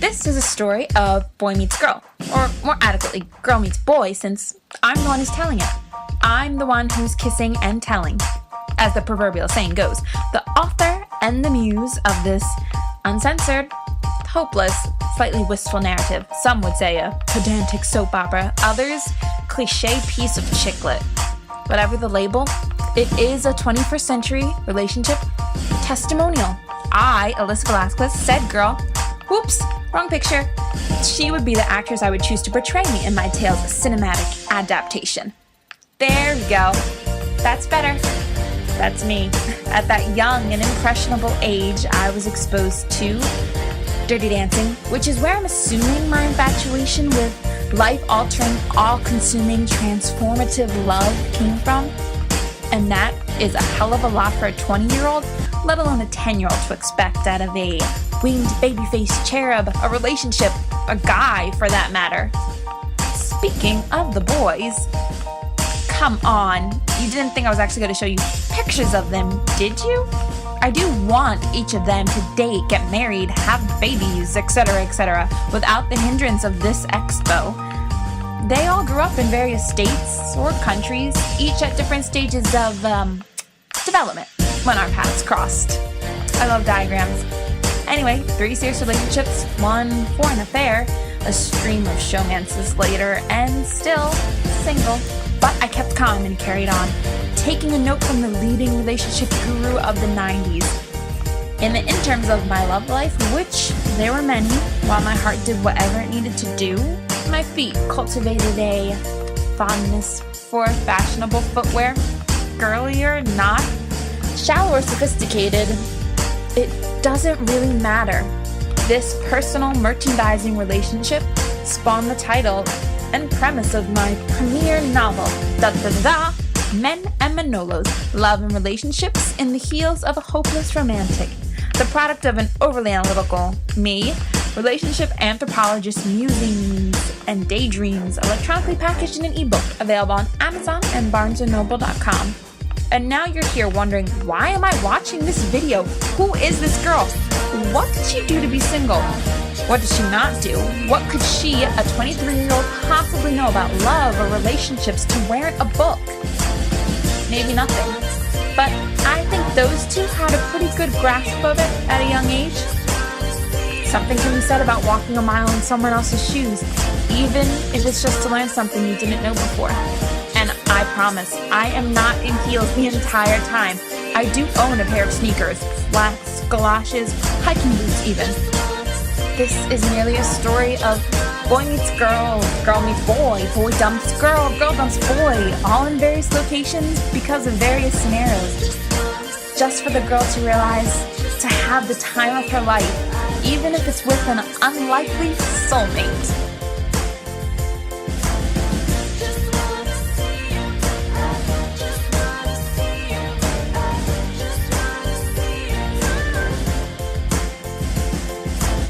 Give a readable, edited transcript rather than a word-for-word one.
This is a story of boy meets girl, or more adequately, girl meets boy, since I'm the one who's telling it. I'm the one who's kissing and telling. As the proverbial saying goes, the author and the muse of this uncensored, hopeless, slightly wistful narrative. Some would say a pedantic soap opera, others cliche piece of chick lit. Whatever the label, it is a 21st century relationship testimonial. I, Alyssa Velazquez, said girl, whoops, wrong picture. She would be the actress I would choose to portray me in my tale's cinematic adaptation. There we go. That's better. That's me. At that young and impressionable age, I was exposed to Dirty Dancing, which is where I'm assuming my infatuation with life-altering, all-consuming, transformative love came from. And that is a hell of a lot for a 20-year-old, let alone a 10-year-old to expect out of a winged baby-faced cherub, a relationship, a guy for that matter. Speaking of the boys, come on, you didn't think I was actually going to show you pictures of them, did you? I do want each of them to date, get married, have babies, etc., without the hindrance of this expo. They all grew up in various states or countries, each at different stages of development when our paths crossed. I love diagrams. Anyway, 3 serious relationships, 1 foreign affair, a stream of showmances later, and still single. But I kept calm and carried on, taking a note from the leading relationship guru of the 90s. In the interms of my love life, which there were many, while my heart did whatever it needed to do, my feet cultivated a fondness for fashionable footwear. Girly or not, shallow or sophisticated, it doesn't really matter. This personal merchandising relationship spawned the title and premise of my premiere novel, Men and Manolos, Love and Relationships in the Heels of a Hopeless Romantic. The product of an overly analytical me, relationship anthropologist musings and daydreams, electronically packaged in an ebook, available on Amazon and BarnesandNoble.com. And now you're here wondering, why am I watching this video? Who is this girl? What did she do to be single? What did she not do? What could she, a 23-year-old, possibly know about love or relationships to warrant a book? Maybe nothing. But I think those two had a pretty good grasp of it at a young age. Something can be said about walking a mile in someone else's shoes, even if it's just to learn something you didn't know before. And I promise, I am not in heels the entire time. I do own a pair of sneakers, flats, galoshes, hiking boots even. This is merely a story of boy meets girl, girl meets boy, boy dumps girl, girl dumps boy, all in various locations because of various scenarios. Just for the girl to realize, to have the time of her life, even if it's with an unlikely soulmate.